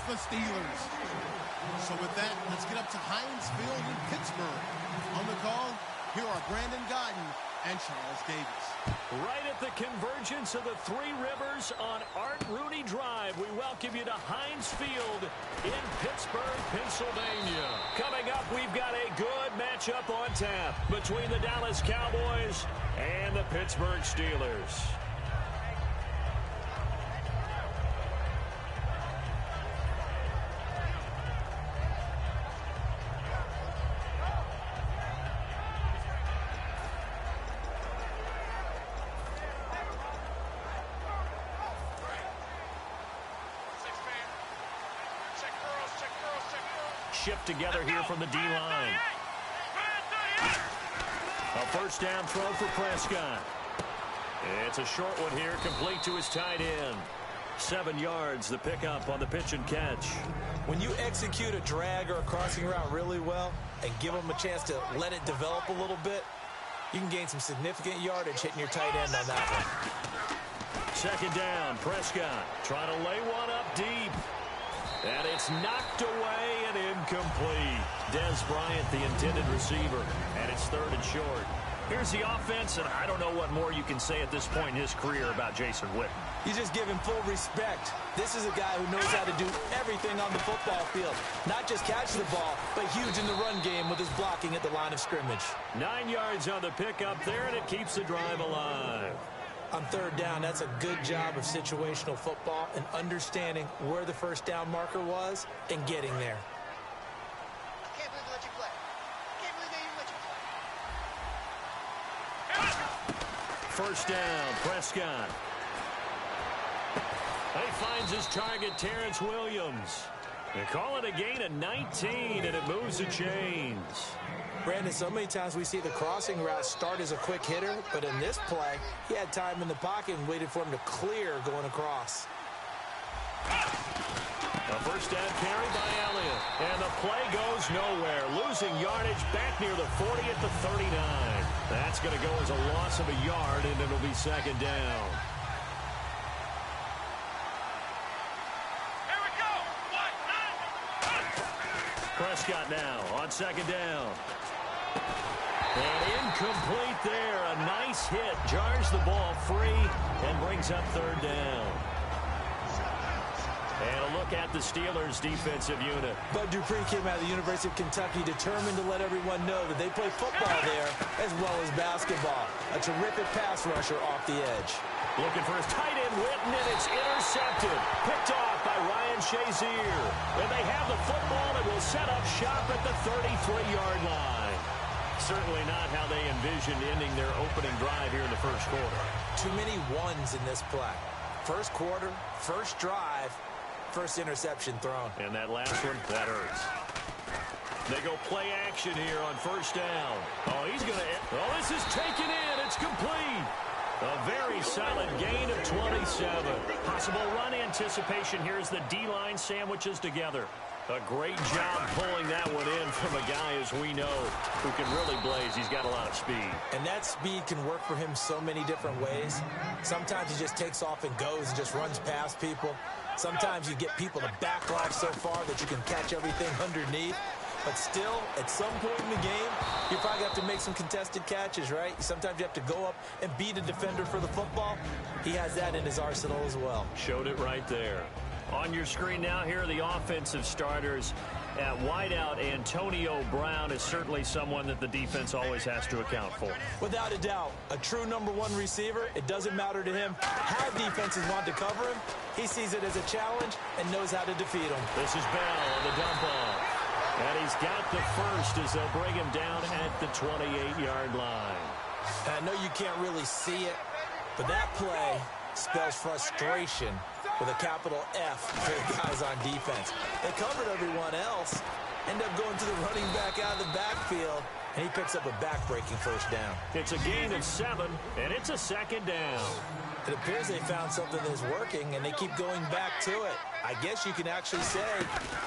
against the Steelers. So with that, let's get up to Heinz Field in Pittsburgh. On the call, here are Brandon Guyton and Charles Davis. Right at the convergence of the Three Rivers on Art Rooney Drive, we welcome you to Heinz Field in Pittsburgh, Pennsylvania. Coming up, we've got a good matchup on tap between the Dallas Cowboys and the Pittsburgh Steelers. Shift together here from the D-line. A first down throw for Prescott. It's a short one here, complete to his tight end. 7 yards, the pickup on the pitch and catch. When you execute a drag or a crossing route really well and give them a chance to let it develop a little bit, you can gain some significant yardage hitting your tight end on that one. Second down, Prescott trying to lay one up deep. And it's knocked away and incomplete. Des Bryant, the intended receiver, and it's third and short. Here's the offense, and I don't know what more you can say at this point in his career about Jason Witten. You just give him full respect. This is a guy who knows how to do everything on the football field. Not just catch the ball, but huge in the run game with his blocking at the line of scrimmage. 9 yards on the pickup there, and it keeps the drive alive. On third down, that's a good job of situational football and understanding where the first down marker was and getting there. I can't believe they let you play. I can't believe they even let you play. First down, Prescott. He finds his target, Terrence Williams. They call it a gain of 19, and it moves the chains. Brandon, so many times we see the crossing route start as a quick hitter, but in this play, he had time in the pocket and waited for him to clear going across. A first down carry by Elliott, and the play goes nowhere. Losing yardage back near the 40 at the 39. That's going to go as a loss of a yard, and it'll be second down. Here we go. Prescott now on second down. And incomplete there. A nice hit. Jars the ball free and brings up third down. And a look at the Steelers' defensive unit. Bud Dupree came out of the University of Kentucky determined to let everyone know that they play football there as well as basketball. A terrific pass rusher off the edge. Looking for his tight end, Witten, and it's intercepted. Picked off by Ryan Shazier. And they have the football and will set up shop at the 33-yard line. Certainly not how they envisioned ending their opening drive here in the first quarter. Too many ones in this play. First quarter, first drive, first interception thrown. And that last one, that hurts. They go play action here on first down. Oh, he's going to... Oh, this is taken in. It's complete. A very solid gain of 27. Possible run anticipation here as the D-line sandwiches together. A great job pulling that one in from a guy, as we know, who can really blaze. He's got a lot of speed. And that speed can work for him so many different ways. Sometimes he just takes off and goes and just runs past people. Sometimes you get people to back off so far that you can catch everything underneath. But still, at some point in the game, you probably have to make some contested catches, right? Sometimes you have to go up and beat a defender for the football. He has that in his arsenal as well. Showed it right there. On your screen now, here are the offensive starters. At wideout, Antonio Brown is certainly someone that the defense always has to account for. Without a doubt, a true number one receiver. It doesn't matter to him how defenses want to cover him. He sees it as a challenge and knows how to defeat them. This is Bell on the dump off. And he's got the first as they'll bring him down at the 28-yard line. And I know you can't really see it, but that play spells frustration with a capital F for the guys on defense. They covered everyone else, end up going to the running back out of the backfield, and he picks up a back-breaking first down. It's a gain of 7, and it's a second down. It appears they found something that's working, and they keep going back to it. I guess you can actually say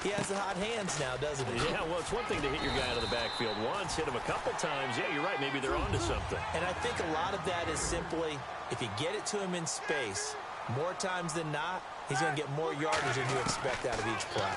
he has the hot hands now, doesn't he? Yeah, well, it's one thing to hit your guy out of the backfield once, hit him a couple times. Yeah, you're right. Maybe they're onto something. And I think a lot of that is simply if you get it to him in space, more times than not, he's going to get more yardage than you expect out of each play.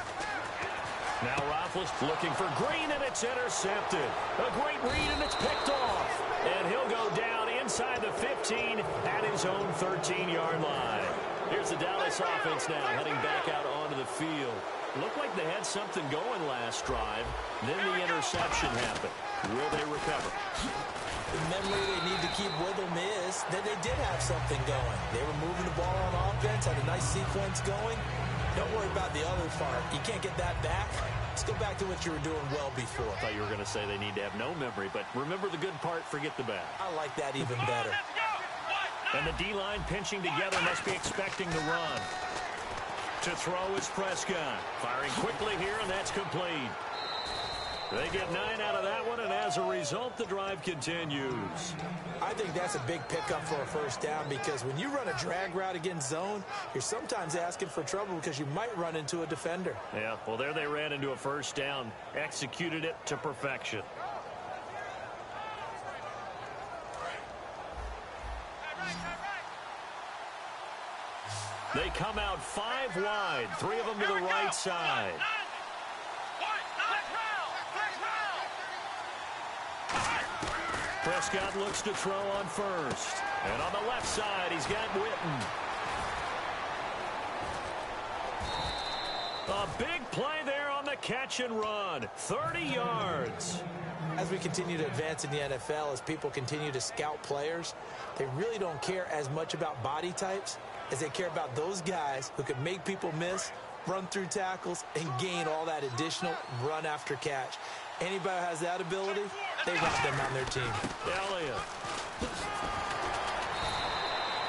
Now Roethlis looking for Green, and it's intercepted. A great read, and it's picked off. And he'll go down inside the 15 at his own 13-yard line. Here's the Dallas offense now heading back out onto the field. Looked like they had something going last drive. Then the interception happened. Will they recover? The memory they need to keep with them is that they did have something going. They were moving the ball on offense, had a nice sequence going. Don't worry about the other part. You can't get that back. Let's go back to what you were doing well before. I thought you were going to say they need to have no memory, but remember the good part, forget the bad. I like that even better. And the D-line pinching together, must be expecting the run. To throw is Prescott. Firing quickly here, and that's complete. They get 9 out of that one, and as a result, the drive continues. I think that's a big pickup for a first down because when you run a drag route against zone, you're sometimes asking for trouble because you might run into a defender. Yeah, well, there they ran into a first down, executed it to perfection. They come out 5 wide, 3 of them to the right side. Prescott looks to throw on first. And on the left side, he's got Witten. A big play there on the catch and run. 30 yards. As we continue to advance in the NFL, as people continue to scout players, they really don't care as much about body types as they care about those guys who can make people miss, run through tackles, and gain all that additional run after catch. Anybody who has that ability, they want them on their team. Elliott.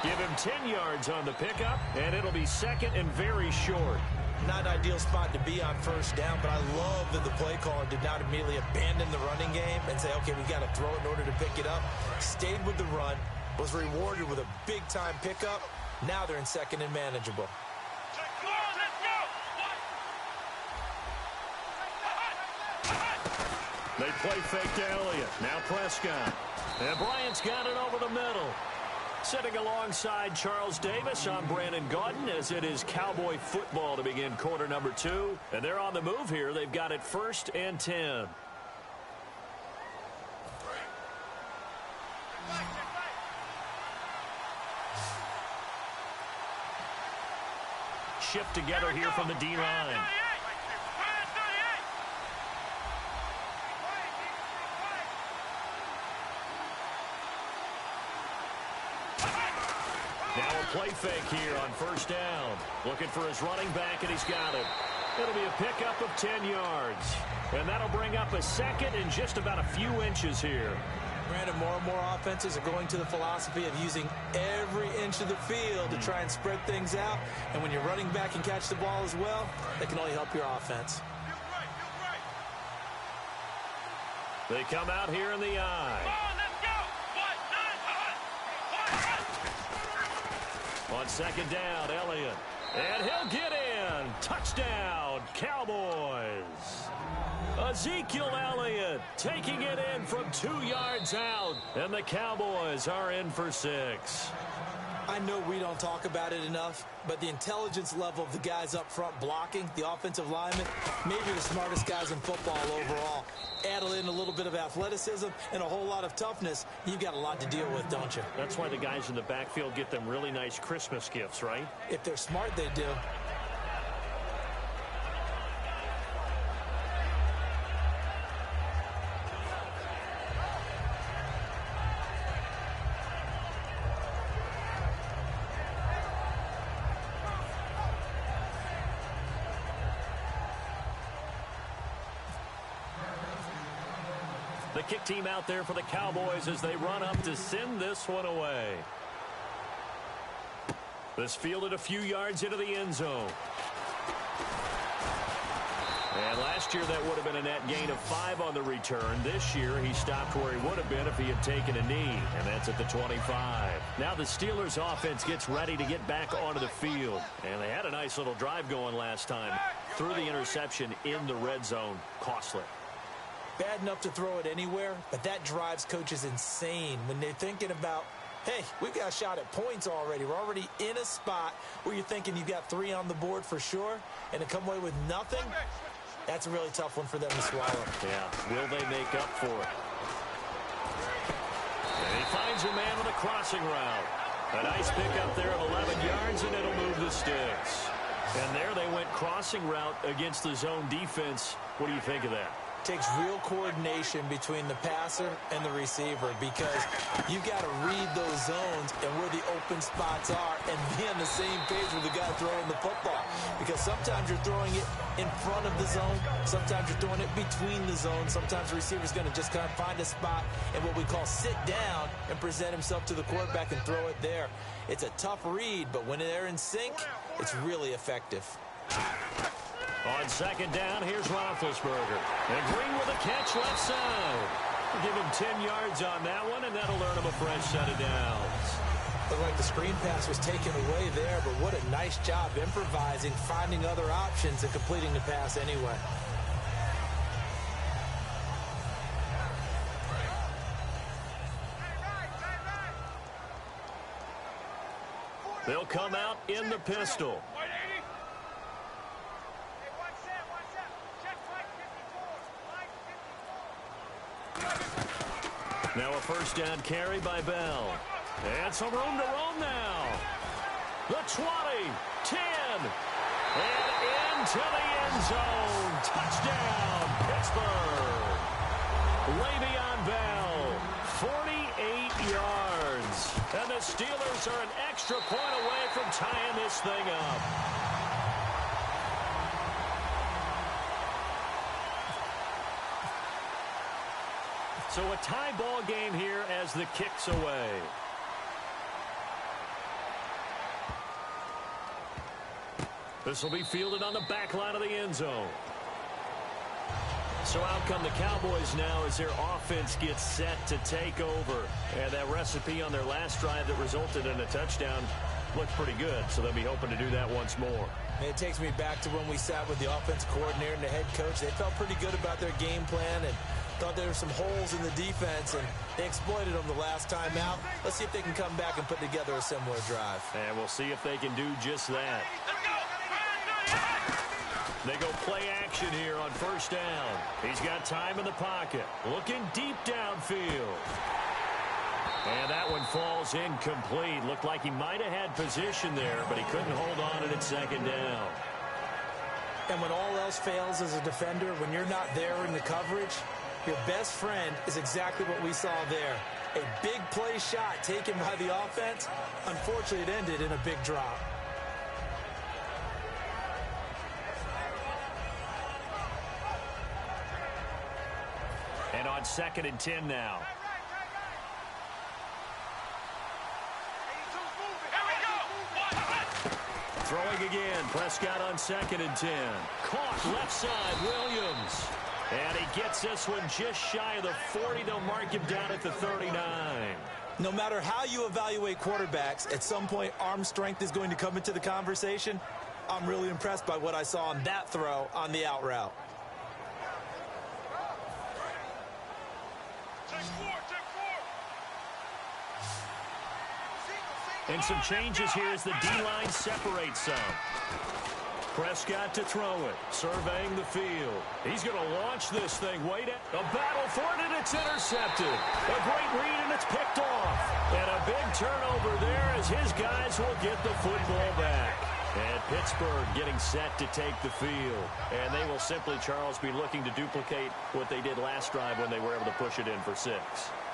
Give him 10 yards on the pickup, and it'll be second and very short. Not an ideal spot to be on first down, but I love that the play caller did not immediately abandon the running game and say, okay, we got to throw it in order to pick it up. Stayed with the run, was rewarded with a big-time pickup. Now they're in second and manageable. They play fake to Elliott. Now Prescott. And Bryant's got it over the middle. Sitting alongside Charles Davis, I'm Brandon Gaudin as it is Cowboy football to begin quarter number 2. And they're on the move here. They've got it 1st and 10. Shift together here from the D-line. Now a play fake here on first down. Looking for his running back, and he's got it. It'll be a pickup of 10 yards. And that'll bring up a second and just about a few inches here. Brandon, more and more offenses are going to the philosophy of using every inch of the field to try and spread things out. And when you're running back and catch the ball as well, that can only help your offense. They come out here in the eye. On second down, Elliott. And he'll get in. Touchdown, Cowboys. Ezekiel Elliott taking it in from 2 yards out. And the Cowboys are in for 6. I know we don't talk about it enough, but the intelligence level of the guys up front blocking, the offensive linemen, maybe the smartest guys in football overall. Add in a little bit of athleticism and a whole lot of toughness, you've got a lot to deal with, don't you? That's why the guys in the backfield get them really nice Christmas gifts, right? If they're smart, they do. The kick team out there for the Cowboys as they run up to send this one away. This fielded a few yards into the end zone. And last year that would have been a net gain of 5 on the return. This year he stopped where he would have been if he had taken a knee, and that's at the 25. Now the Steelers offense gets ready to get back onto the field. And they had a nice little drive going last time. Threw the interception in the red zone. Costly. Bad enough to throw it anywhere, but that drives coaches insane when they're thinking about Hey, we've got a shot at points already. We're already in a spot where you're thinking you've got 3 on the board for sure, and to come away with nothing, that's a really tough one for them to swallow. Yeah, will they make up for it? And he finds a man on a crossing route. A nice pickup there of 11 yards, and it'll move the sticks. And there they went crossing route against the zone defense. What do you think of that? Takes real coordination between the passer and the receiver because you've got to read those zones and where the open spots are and be on the same page with the guy throwing the football. Because sometimes you're throwing it in front of the zone. Sometimes you're throwing it between the zones. Sometimes the receiver's going to just kind of find a spot and what we call sit down and present himself to the quarterback and throw it there. It's a tough read, but when they're in sync, it's really effective. On second down, here's Roethlisberger. And Green with a catch left side. Give him 10 yards on that one, and that'll earn him a fresh set of downs. Looked like the screen pass was taken away there, but what a nice job improvising, finding other options, and completing the pass anyway. They'll come out in the pistol. Now a first down carry by Bell. And some room to roam now. The 20, 10, and into the end zone. Touchdown, Pittsburgh. Le'Veon Bell, 48 yards. And the Steelers are an extra point away from tying this thing up. So a tie ball game here as the kick's away. This will be fielded on the back line of the end zone. So out come the Cowboys now as their offense gets set to take over. And that recipe on their last drive that resulted in a touchdown looked pretty good. So they'll be hoping to do that once more. And it takes me back to when we sat with the offensive coordinator and the head coach. They felt pretty good about their game plan and thought there were some holes in the defense, and they exploited them the last time out. Let's see if they can come back and put together a similar drive. And we'll see if they can do just that. They go play action here on first down. He's got time in the pocket. Looking deep downfield. And that one falls incomplete. Looked like he might have had position there, but he couldn't hold on at second down. And when all else fails as a defender, when you're not there in the coverage, your best friend is exactly what we saw there. A big play shot taken by the offense. Unfortunately, it ended in a big drop. And on second and 10 now. Throwing again. Prescott on second and 10. Caught left side. Williams. And he gets this one just shy of the 40. They'll mark him down at the 39. No matter how you evaluate quarterbacks, at some point arm strength is going to come into the conversation. I'm really impressed by what I saw on that throw on the out route. And some changes here as the D-line separates some. Prescott to throw it, surveying the field. He's going to launch this thing. Wait, a battle for it, and it's intercepted. A great read, and it's picked off. And a big turnover there as his guys will get the football back. And Pittsburgh getting set to take the field. And they will simply, Charles, be looking to duplicate what they did last drive when they were able to push it in for 6.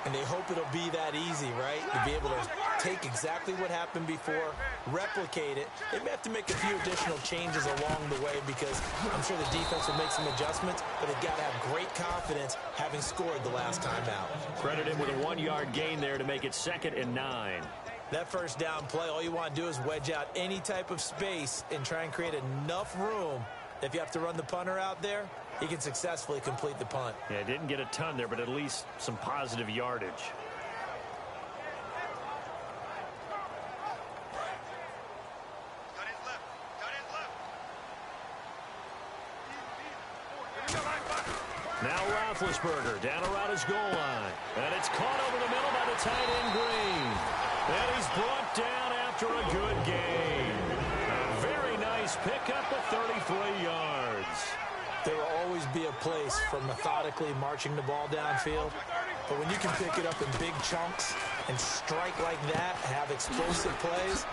And they hope it'll be that easy, right? To be able to take exactly what happened before, replicate it. They may have to make a few additional changes along the way because I'm sure the defense will make some adjustments, but they've got to have great confidence having scored the last time out. Credit him with a 1-yard gain there to make it 2nd and 9. That first down play, all you want to do is wedge out any type of space and try and create enough room that if you have to run the punter out there, he can successfully complete the punt. Yeah, didn't get a ton there, but at least some positive yardage. Now Roethlisberger down around his goal line. And it's caught over the middle by the tight end Green. And he's brought down after a good game. A very nice pickup of 33 yards. There will always be a place for methodically marching the ball downfield. But when you can pick it up in big chunks and strike like that, have explosive plays,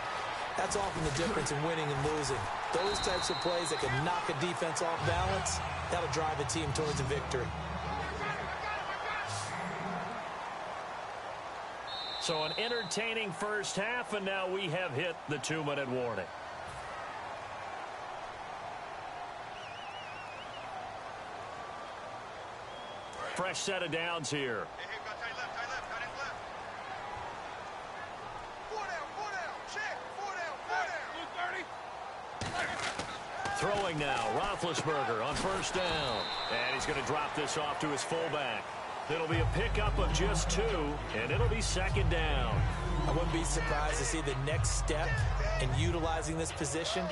that's often the difference in winning and losing. Those types of plays that can knock a defense off balance, that'll drive a team towards a victory. So an entertaining first half, and now we have hit the 2-minute warning. Fresh set of downs here. Hey, got tight left, got in left. 4 down, check, 4 down. Throwing now, Roethlisberger on first down. And he's going to drop this off to his fullback. It'll be a pickup of just 2, and it'll be second down. I wouldn't be surprised to see the next step in utilizing this position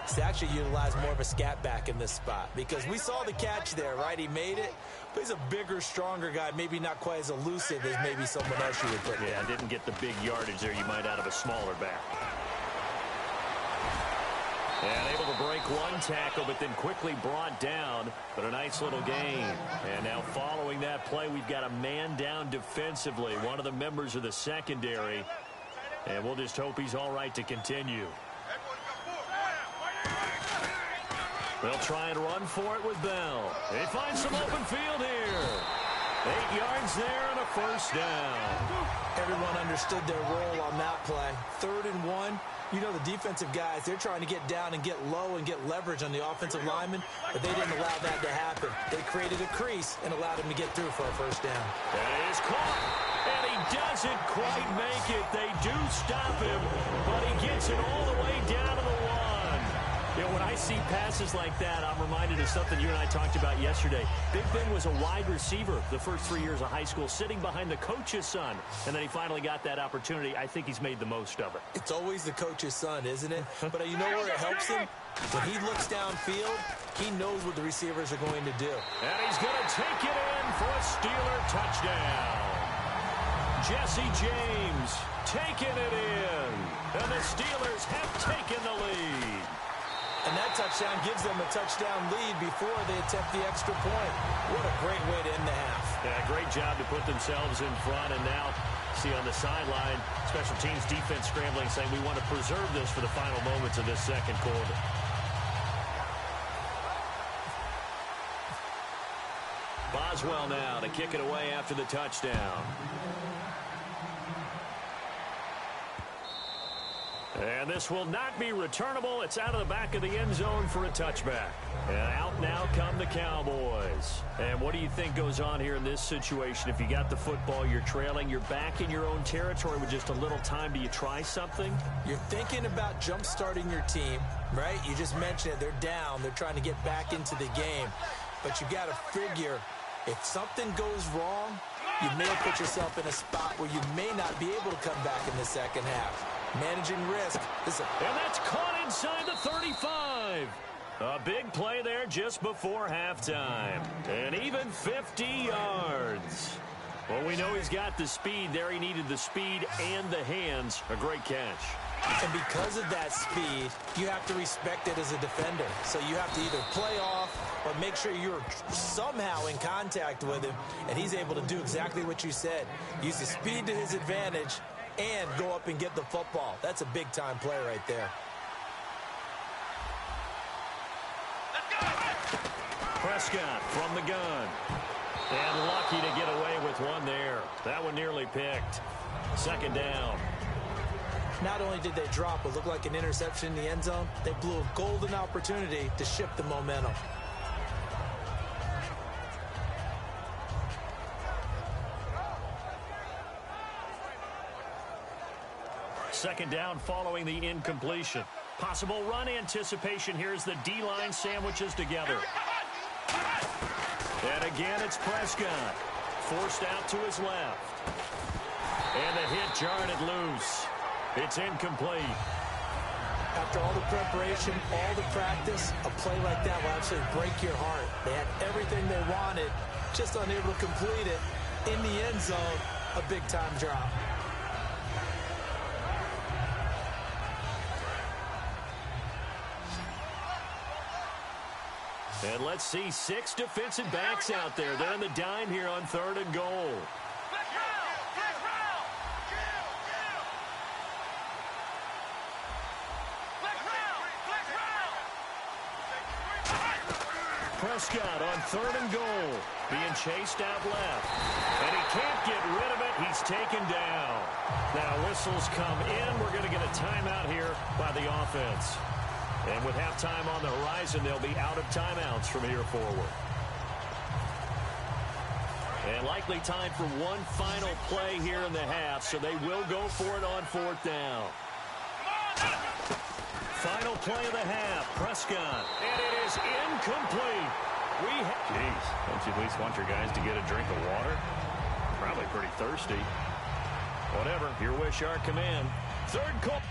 is to actually utilize more of a scat back in this spot. Because we saw the catch there, right? He made it, but he's a bigger, stronger guy, maybe not quite as elusive as maybe someone else you would put there. Yeah, didn't get the big yardage there you might out of a smaller back. And able to break one tackle, but then quickly brought down. But a nice little gain. And now following that play, we've got a man down defensively, one of the members of the secondary. And we'll just hope he's all right to continue. They'll try and run for it with Bell. They find some open field here. 8 yards there and a first down. Everyone understood their role on that play. 3rd and 1. You know, the defensive guys, they're trying to get down and get low and get leverage on the offensive lineman, but they didn't allow that to happen. They created a crease and allowed him to get through for a first down. That is caught, and he doesn't quite make it. They do stop him, but he gets it all the way down to the 1. You know, when I see passes like that, I'm reminded of something you and I talked about yesterday. Big Ben was a wide receiver the first 3 years of high school, sitting behind the coach's son, and then he finally got that opportunity. I think he's made the most of it. It's always the coach's son, isn't it? But you know where it helps him? When he looks downfield, he knows what the receivers are going to do. And he's going to take it in for a Steeler touchdown. Jesse James taking it in, and the Steelers have taken the lead. And that touchdown gives them a touchdown lead before they attempt the extra point. What a great way to end the half. Yeah, great job to put themselves in front. And now, see on the sideline, special teams defense scrambling, saying we want to preserve this for the final moments of this second quarter. Boswell now to kick it away after the touchdown. And this will not be returnable. It's out of the back of the end zone for a touchback. And out now come the Cowboys. And what do you think goes on here in this situation? If you got the football, you're trailing, you're back in your own territory with just a little time. Do you try something? You're thinking about jump-starting your team, right? You just mentioned it. They're down. They're trying to get back into the game. But you got to figure, if something goes wrong, you may put yourself in a spot where you may not be able to come back in the second half. Managing risk. And that's caught inside the 35. A big play there just before halftime. And even 50 yards. Well, we know he's got the speed there. He needed the speed and the hands. A great catch. And because of that speed, you have to respect it as a defender. So you have to either play off or make sure you're somehow in contact with him. And he's able to do exactly what you said. Use the speed to his advantage and go up and get the football. That's a big-time play right there. Prescott from the gun. And lucky to get away with one there. That one nearly picked. Second down. Not only did they drop what looked like an interception in the end zone, they blew a golden opportunity to shift the momentum. Second down following the incompletion. Possible run anticipation here as the D-line sandwiches together. And again, it's Prescott. Forced out to his left. And the hit jarred it loose. It's incomplete. After all the preparation, all the practice, a play like that will absolutely break your heart. They had everything they wanted, just unable to complete it. In the end zone, a big-time drop. And let's see 6 defensive backs out there. They're in the dime here on 3rd and goal. Prescott on 3rd and goal, being chased out left. And he can't get rid of it. He's taken down. Now whistles come in. We're going to get a timeout here by the offense. And with halftime on the horizon, they'll be out of timeouts from here forward. And likely time for one final play here in the half, so they will go for it on 4th down. Final play of the half, Prescott. And it is incomplete. Jeez, don't you at least want your guys to get a drink of water? Probably pretty thirsty. Whatever, your wish, our command. 3rd call.